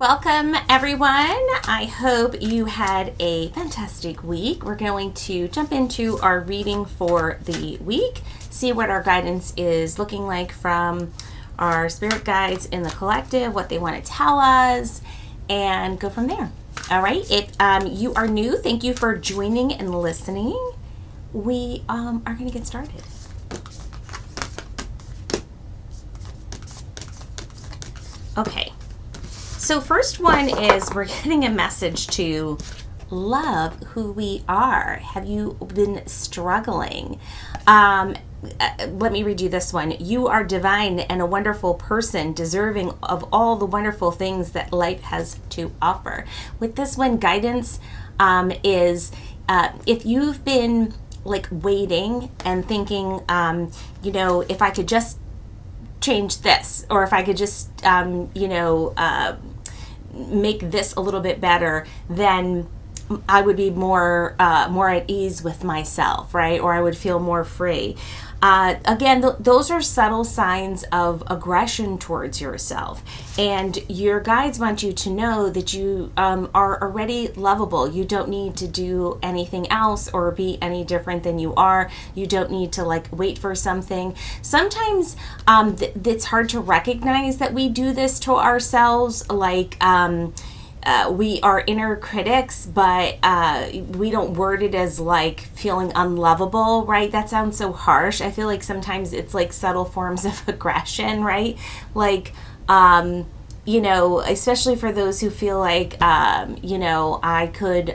Welcome, everyone. I hope you had a fantastic week. We're going to jump into our reading for the week, see what our guidance is looking like from our spirit guides in the collective, what they want to tell us, and go from there. All right. If you are new, thank you for joining and listening. We are going to get started. Okay. So first one is we're getting a message to love who we are. Have you been struggling? Let me read you this one. You are divine and a wonderful person, deserving of all the wonderful things that life has to offer. With this one, guidance is if you've been like waiting and thinking, if I could just change this, or if I could just, make this a little bit better, then I would be more at ease with myself, right? Or I would feel more free. Again, those are subtle signs of aggression towards yourself. And your guides want you to know that you are already lovable. You don't need to do anything else or be any different than you are. You don't need to wait for something. Sometimes it's hard to recognize that we do this to ourselves, we are inner critics, but we don't word it as feeling unlovable, right? That sounds so harsh. I feel like sometimes it's subtle forms of aggression, right? Especially for those who feel I could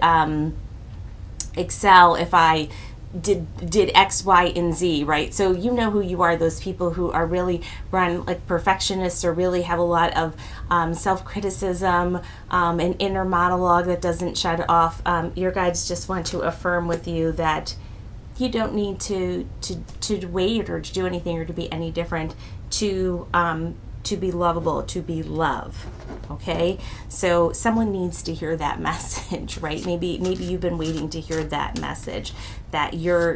excel if I did X, Y, and Z, right? So you know who you are, those people who are really run like perfectionists or really have a lot of self-criticism, an inner monologue that doesn't shut off. Your guides just want to affirm with you that you don't need to wait or to do anything or to be any different to be lovable, to be love. Okay, so someone needs to hear that message, right? Maybe you've been waiting to hear that message, that you're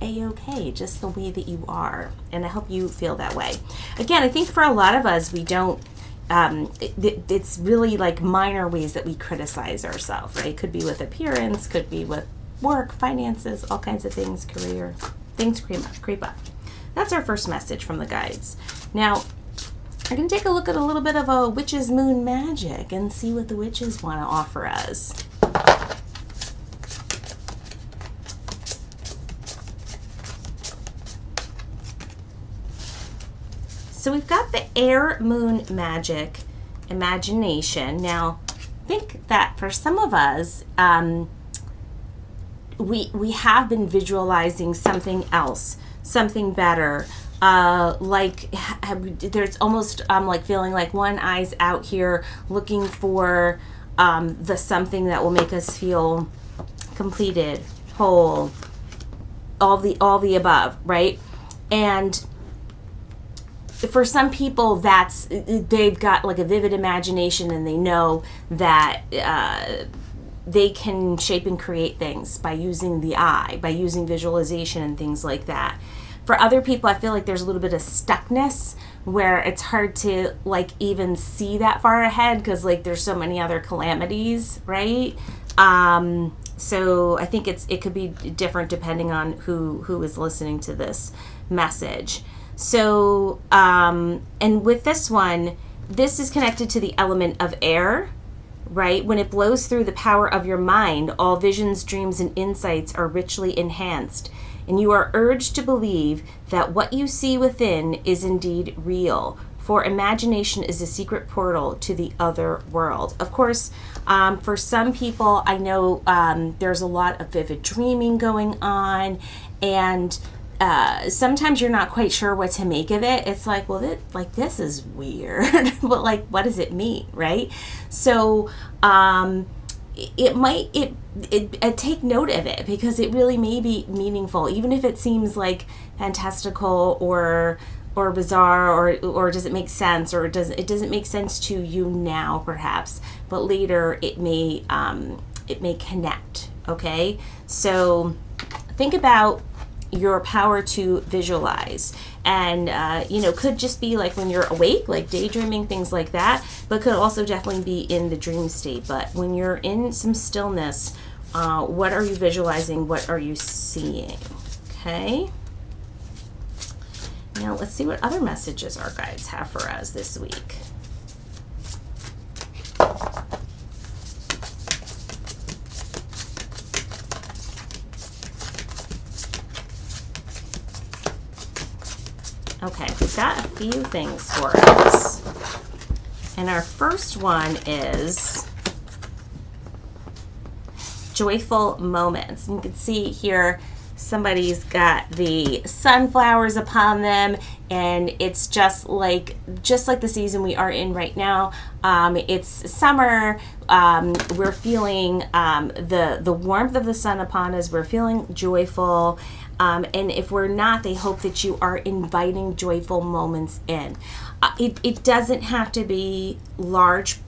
a-okay just the way that you are, and I hope you feel that way. Again, I think for a lot of us, we don't. It's really minor ways that we criticize ourselves, right? Could be with appearance, could be with work, finances, all kinds of things, career, things creep up. That's our first message from the guides. Now, we're going to take a look at a little bit of a witch's moon magic and see what the witches want to offer us. So we've got the air moon magic imagination. Now, I think that for some of us, we have been visualizing something else, something better. There's almost feeling like one eye's out here looking for the something that will make us feel completed, whole, all the above, right? And for some people, they've got a vivid imagination, and they know that they can shape and create things by using the eye, by using visualization and things like that. For other people, I feel like there's a little bit of stuckness where it's hard to even see that far ahead because there's so many other calamities, right? So I think it could be different depending on who is listening to this message. So, and with this one, this is connected to the element of air, right? When it blows through the power of your mind, all visions, dreams, and insights are richly enhanced. And you are urged to believe that what you see within is indeed real, for imagination is a secret portal to the other world. Of course, for some people, I know there's a lot of vivid dreaming going on, and sometimes you're not quite sure what to make of it. It's this is weird, but what does it mean, right? So, take note of it because it really may be meaningful, even if it seems fantastical or bizarre or does it make sense or it doesn't make sense to you now perhaps, but later it may connect. Okay, so think about your power to visualize. And, could just be like when you're awake, like daydreaming, things like that, but could also definitely be in the dream state. But when you're in some stillness, what are you visualizing? What are you seeing? Okay. Now let's see what other messages our guides have for us this week. Okay, we've got a few things for us. And our first one is joyful moments. You can see here somebody's got the sunflowers upon them, and it's just like the season we are in right now. It's summer. We're feeling the warmth of the sun upon us. We're feeling joyful. And if we're not, they hope that you are inviting joyful moments in. It doesn't have to be large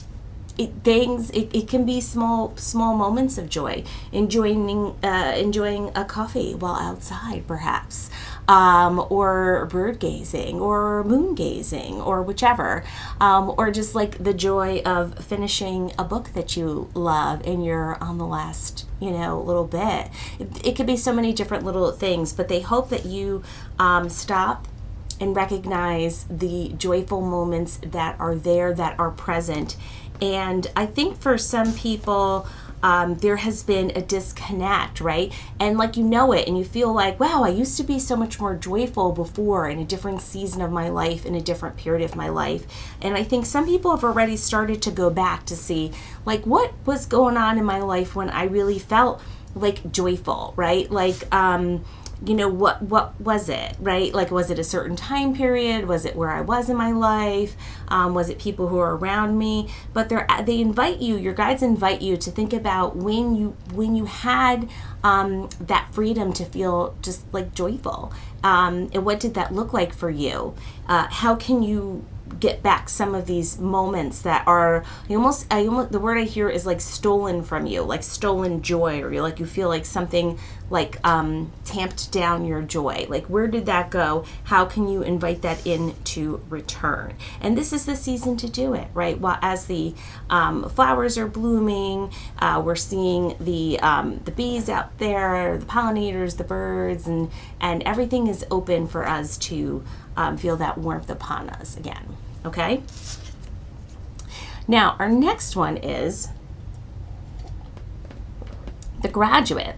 things. It can be small moments of joy. Enjoying a coffee while outside, perhaps, or bird gazing, or moon gazing, or whichever, or just like the joy of finishing a book that you love and you're on the last little bit. It could be so many different little things, but they hope that you stop and recognize the joyful moments that are there, that are present. And I think for some people, there has been a disconnect, right? And like it, and you feel like, wow, I used to be so much more joyful before in a different season of my life, in a different period of my life. And I think some people have already started to go back to see, like, what was going on in my life when I really felt like joyful, right? Like, what was it, right? Like, was it a certain time period? Was it where I was in my life? Was it people who are around me? But they invite you, your guides invite you to think about when you had that freedom to feel just like joyful. And what did that look like for you? How can you get back some of these moments that are almost the word I hear is like stolen from you, like stolen joy, or you feel like something like tamped down your joy. Like, where did that go? How can you invite that in to return? And this is the season to do it, right? While as the flowers are blooming, we're seeing the bees out there, the pollinators, the birds, and everything is open for us to feel that warmth upon us again. Okay? Now, our next one is the Graduate.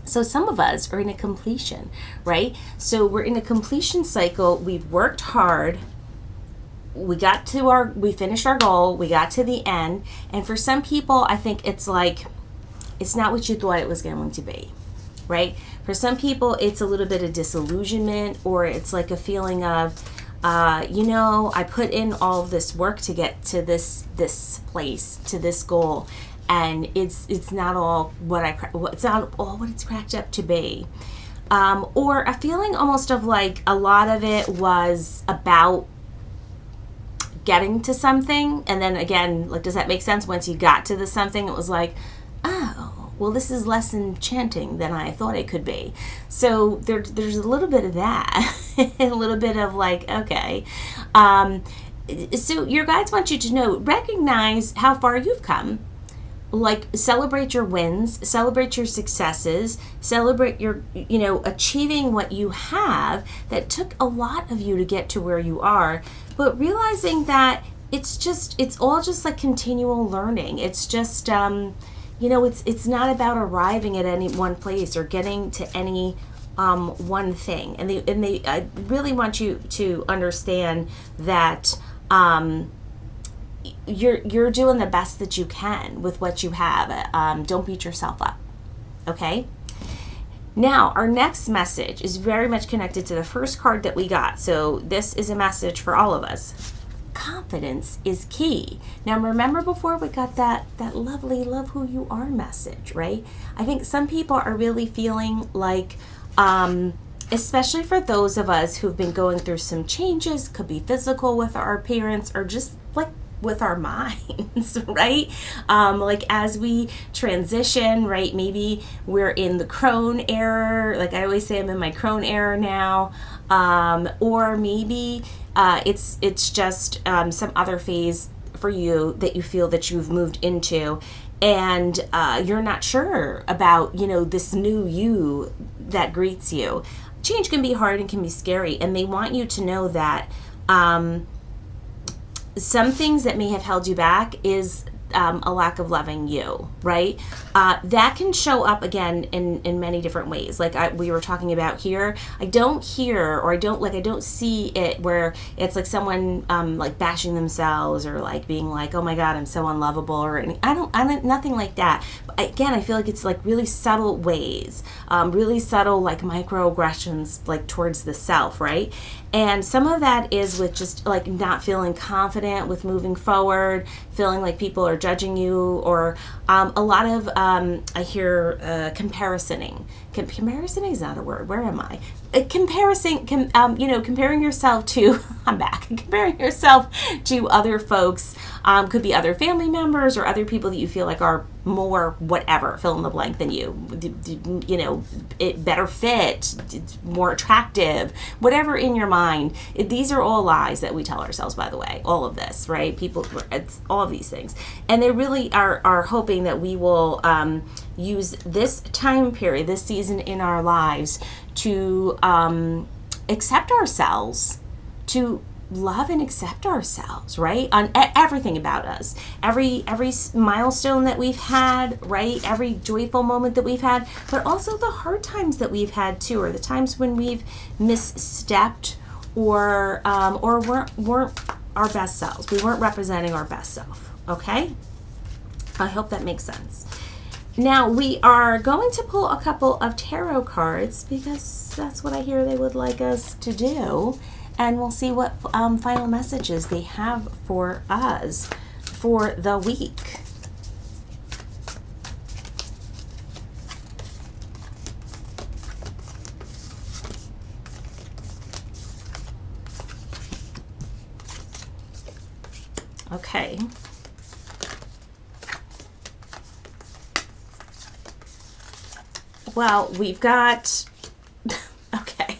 So some of us are in a completion, right? So we're in a completion cycle. We've worked hard. We finished our goal. We got to the end. And for some people, I think it's like, it's not what you thought it was going to be, right? For some people, it's a little bit of disillusionment, or it's like a feeling of, I put in all of this work to get to this place, to this goal, and it's not all it's not all what it's cracked up to be. Or a feeling almost of like a lot of it was about getting to something, and then again, like, does that make sense? Once you got to the something, it was like, oh, well, this is less enchanting than I thought it could be. So there's a little bit of that, a little bit of like, okay. So your guides want you to recognize how far you've come. Like, celebrate your wins, celebrate your successes, celebrate your, achieving what you have that took a lot of you to get to where you are, but realizing that it's all just like continual learning. It's just, it's not about arriving at any one place or getting to any one thing. And I really want you to understand that, you're doing the best that you can with what you have. Don't beat yourself up. Okay? Now, our next message is very much connected to the first card that we got. So this is a message for all of us. Confidence is key. Now, remember before we got that lovely love who you are message, right? I think some people are really feeling like, especially for those of us who've been going through some changes, could be physical with our appearance, or just like with our minds, right? Like as we transition, right? Maybe we're in the crone era. Like I always say, I'm in my crone era now. Or maybe it's just some other phase for you that you feel that you've moved into, and you're not sure about, this new you that greets you. Change can be hard and can be scary, and they want you to know that some things that may have held you back is a lack of loving you, right? That can show up again in many different ways. Like we were talking about here, I don't see it where it's like someone like bashing themselves or like being like, oh my God, I'm so unlovable, or I don't nothing like that. But again, I feel like it's like really subtle ways, really subtle like microaggressions like towards the self, right? And some of that is with just like not feeling confident with moving forward, feeling like people are judging you, or a lot of I hear comparising. Comparing is not a word. Where am I? Comparing yourself to, I'm back. Comparing yourself to other folks, could be other family members or other people that you feel like are more whatever, fill in the blank than you, it better fit, more attractive, whatever in your mind. These are all lies that we tell ourselves, by the way, all of this, right? People, it's all of these things. And they really are hoping that we will use this time period, this season in our lives to accept ourselves, to love and accept ourselves, right? On everything about us, every milestone that we've had, right? Every joyful moment that we've had, but also the hard times that we've had too, or the times when we've misstepped or weren't our best selves. We weren't representing our best self. Okay, I hope that makes sense. Now we are going to pull a couple of tarot cards because that's what I hear they would like us to do. And we'll see what final messages they have for us for the week. Okay. Well, we've got... Okay.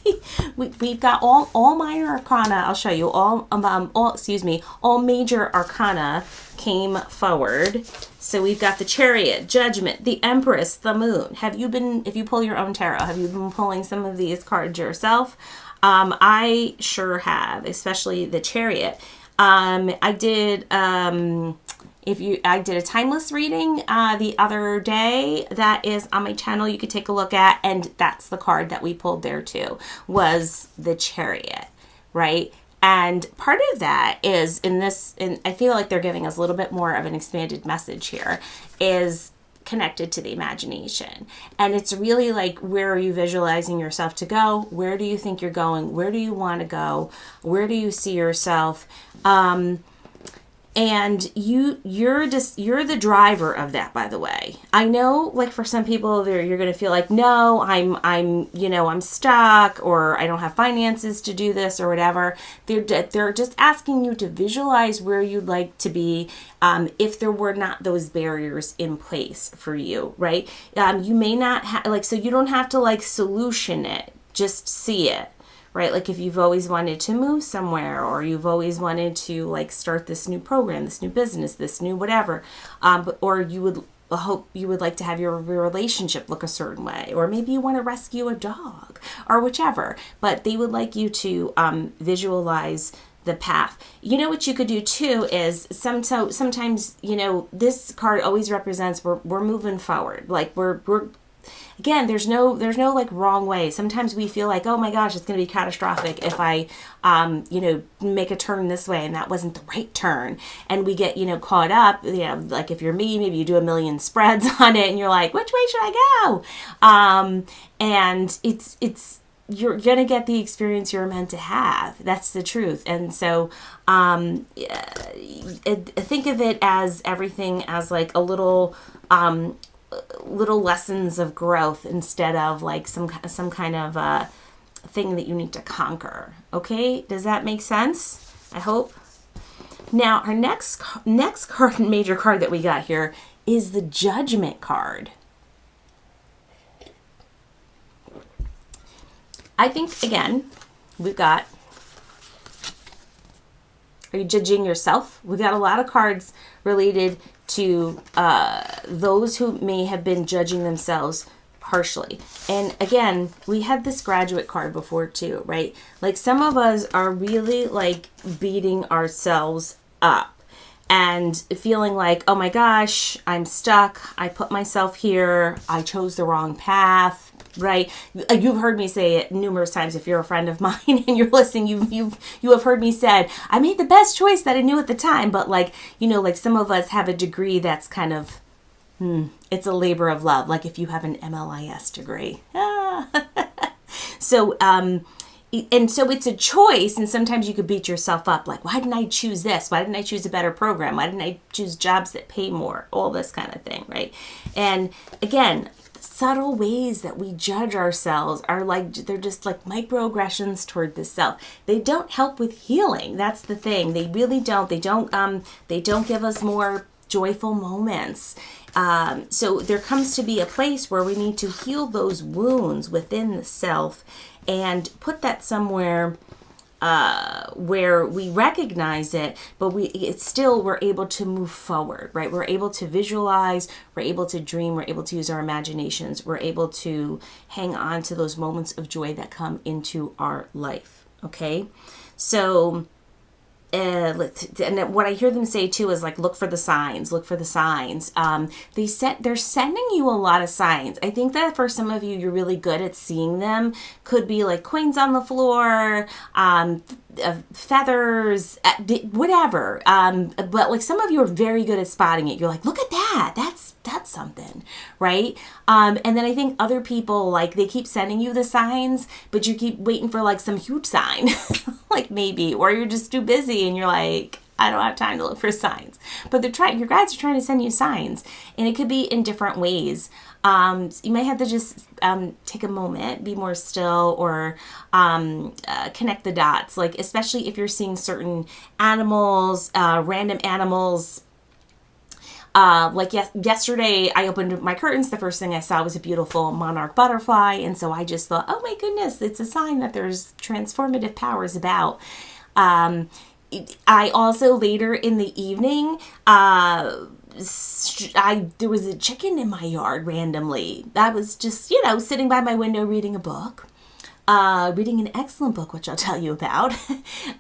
We've got all minor arcana. I'll show you all major arcana came forward. So we've got the Chariot, Judgment, the Empress, the Moon. If you pull your own tarot, have you been pulling some of these cards yourself? I sure have, especially the Chariot. I did a timeless reading the other day that is on my channel. You could take a look at, and that's the card that we pulled there too, was the Chariot, right? And part of that is and I feel like they're giving us a little bit more of an expanded message here, is connected to the imagination. And it's really like, where are you visualizing yourself to go? Where do you think you're going? Where do you want to go? Where do you see yourself? And you're the driver of that, by the way. I know, like, for some people you're going to feel like, no, I'm stuck, or I don't have finances to do this, or whatever. They're just asking you to visualize where you'd like to be, if there were not those barriers in place for you, right? You may not have, so you don't have to solution it, just see it. Right? Like if you've always wanted to move somewhere, or you've always wanted to start this new program, this new business, this new whatever, or you would like to have your relationship look a certain way, or maybe you want to rescue a dog, or whichever, but they would like you to visualize the path. You know what you could do too is sometimes, this card always represents we're moving forward. Like we're again, there's no wrong way. Sometimes we feel like, oh my gosh, it's going to be catastrophic if I, make a turn this way and that wasn't the right turn. And we get, caught up, like if you're me, maybe you do a million spreads on it and you're like, which way should I go? And you're going to get the experience you're meant to have. That's the truth. And so, think of it as everything as like a little lessons of growth instead of some kind of thing that you need to conquer. Okay, does that make sense? I hope. Now, our next card, major card that we got here is the Judgment card. I think, again, we've got, are you judging yourself? We got a lot of cards related to those who may have been judging themselves harshly. And again, we had this Graduate card before too, right? Like some of us are really like beating ourselves up and feeling like, oh my gosh, I'm stuck. I put myself here. I chose the wrong path. Right? You've heard me say it numerous times. If you're a friend of mine and you're listening, you have heard me said, I made the best choice that I knew at the time. But like, you know, like some of us have a degree that's kind of, it's a labor of love. Like if you have an MLIS degree. So, and so it's a choice, and sometimes you could beat yourself up. Like, why didn't I choose this? Why didn't I choose a better program? Why didn't I choose jobs that pay more? All this kind of thing, right? And again, subtle ways that we judge ourselves are like, they're just like microaggressions toward the self. They don't help with healing. That's the thing. They really don't. They don't give us more joyful moments. So there comes to be a place where we need to heal those wounds within the self and put that somewhere where we recognize it, but we're able to move forward, right? We're able to visualize, we're able to dream, we're able to use our imaginations, we're able to hang on to those moments of joy that come into our life, okay? So, and what I hear them say too is like, look for the signs, look for the signs. They're sending you a lot of signs. I think that for some of you, you're really good at seeing them. Could be like coins on the floor, feathers, whatever. But like some of you are very good at spotting it. You're like, look at that. That's something, right? And then I think other people, like they keep sending you the signs, but you keep waiting for like some huge sign, like maybe, or you're just too busy and you're like, I don't have time to look for signs. But your guides are trying to send you signs, and it could be in different ways. You might have to just take a moment, be more still, or connect the dots. Like especially if you're seeing certain animals, random animals. Yesterday I opened my curtains. The first thing I saw was a beautiful monarch butterfly. And so I just thought, oh my goodness, it's a sign that there's transformative powers about. I also later in the evening, there was a chicken in my yard randomly. I was just, sitting by my window reading a book. Reading an excellent book, which I'll tell you about,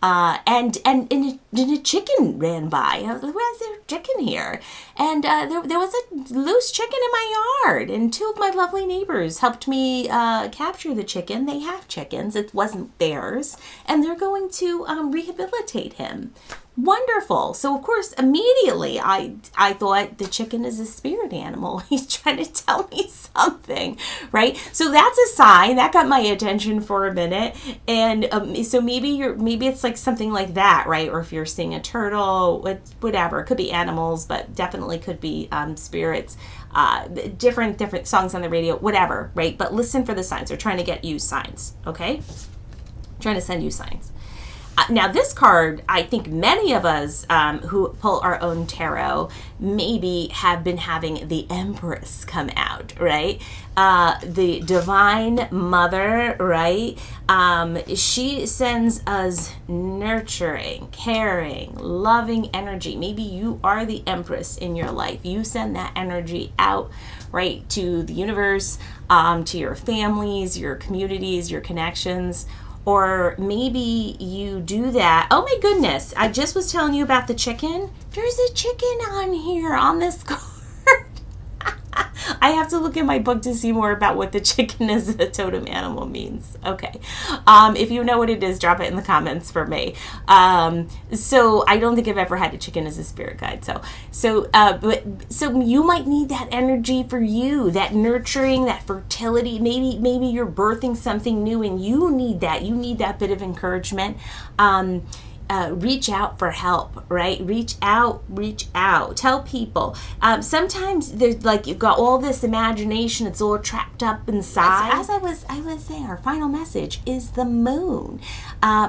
and a chicken ran by. I was like, where's there a chicken here? And there was a loose chicken in my yard, and two of my lovely neighbors helped me capture the chicken. They have chickens. It wasn't theirs, and they're going to rehabilitate him. Wonderful. So of course, immediately I thought the chicken is a spirit animal. He's trying to tell me something, right? So that's a sign that got my attention for a minute. And so maybe it's like something like that, right? Or if you're seeing a turtle, whatever, it could be animals, but definitely could be spirits, different songs on the radio, whatever, right? But listen for the signs. They're trying to get you signs, okay? Trying to send you signs. Now, this card, I think many of us who pull our own tarot maybe have been having the Empress come out, right? The Divine Mother, right? She sends us nurturing, caring, loving energy. Maybe you are the Empress in your life. You send that energy out, right, to the universe, to your families, your communities, your connections. Or maybe you do that. Oh my goodness, I just was telling you about the chicken. There's a chicken on here on this card. I have to look in my book to see more about what the chicken as a totem animal means. Okay. If you know what it is, drop it in the comments for me. So I don't think I've ever had a chicken as a spirit guide. So you might need that energy for you, that nurturing, that fertility. Maybe you're birthing something new and you need that. You need that bit of encouragement. reach out for help, right? Reach out, tell people. Sometimes there's like, you've got all this imagination, it's all trapped up inside. As I was saying, our final message is the moon.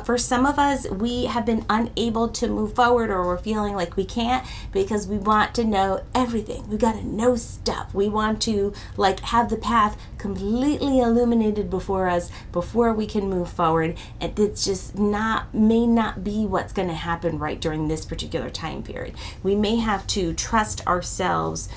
For some of us, we have been unable to move forward, or we're feeling like we can't because we want to know everything. We got to know stuff. We want to like have the path completely illuminated before us before we can move forward, and it's just may not be what's going to happen right during this particular time period. We may have to trust ourselves,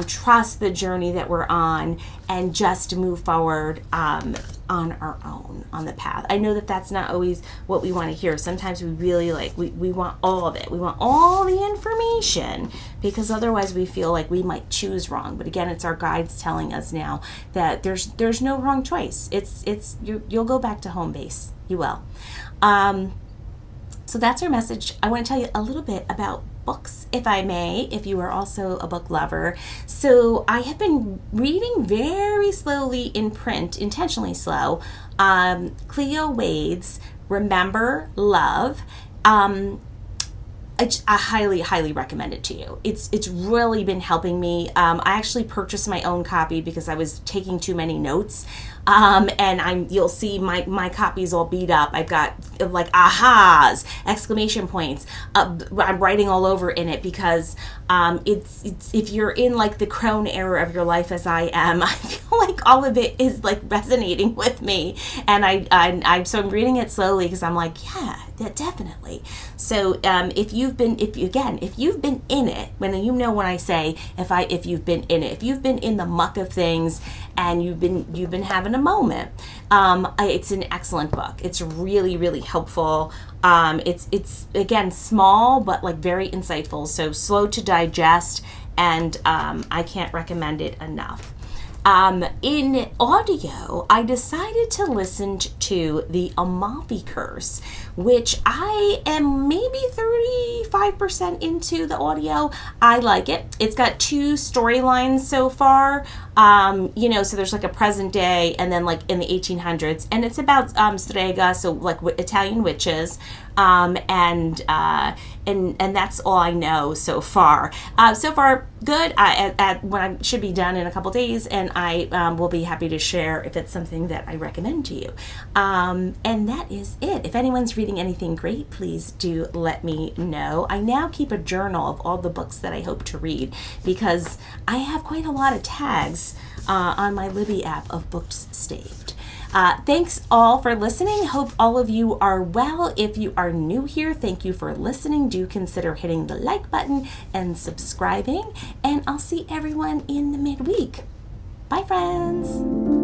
trust the journey that we're on, and just move forward on our own on the path. I know that that's not always what we want to hear. Sometimes we really we want all of it. We want all the information, because otherwise we feel like we might choose wrong. But again, it's our guides telling us now that there's no wrong choice. You'll go back to home base. You will. So that's our message. I want to tell you a little bit about books, if I may, if you are also a book lover. So I have been reading very slowly in print, intentionally slow, Cleo Wade's Remember Love. I highly recommend it to you. It's really been helping me. I actually purchased my own copy because I was taking too many notes. And you'll see my copy's all beat up. I've got like ahas, exclamation points. I'm writing all over in it because it's if you're in like the crone era of your life as I am, I feel like all of it is like resonating with me. And so I'm reading it slowly because I'm like, yeah, definitely. So if you've been in it, when I say if you've been in it, if you've been in the muck of things and you've been having a moment, it's an excellent book. It's really, really helpful. It's again small but like very insightful, so slow to digest, and I can't recommend it enough. In audio, I decided to listen to the Amalfi Curse, which I am maybe 35% into the audio. I like it. It's got 2 storylines so far. So there's like a present day and then like in the 1800s, and it's about strega, so like Italian witches. And that's all I know so far. So far, good. When I should be done in a couple days, and I will be happy to share if it's something that I recommend to you. And that is it. If anyone's reading anything great, please do let me know. I now keep a journal of all the books that I hope to read, because I have quite a lot of tags on my Libby app of books saved. Thanks all for listening. Hope all of you are well. If you are new here, thank you for listening. Do consider hitting the like button and subscribing, and I'll see everyone in the midweek. Bye, friends.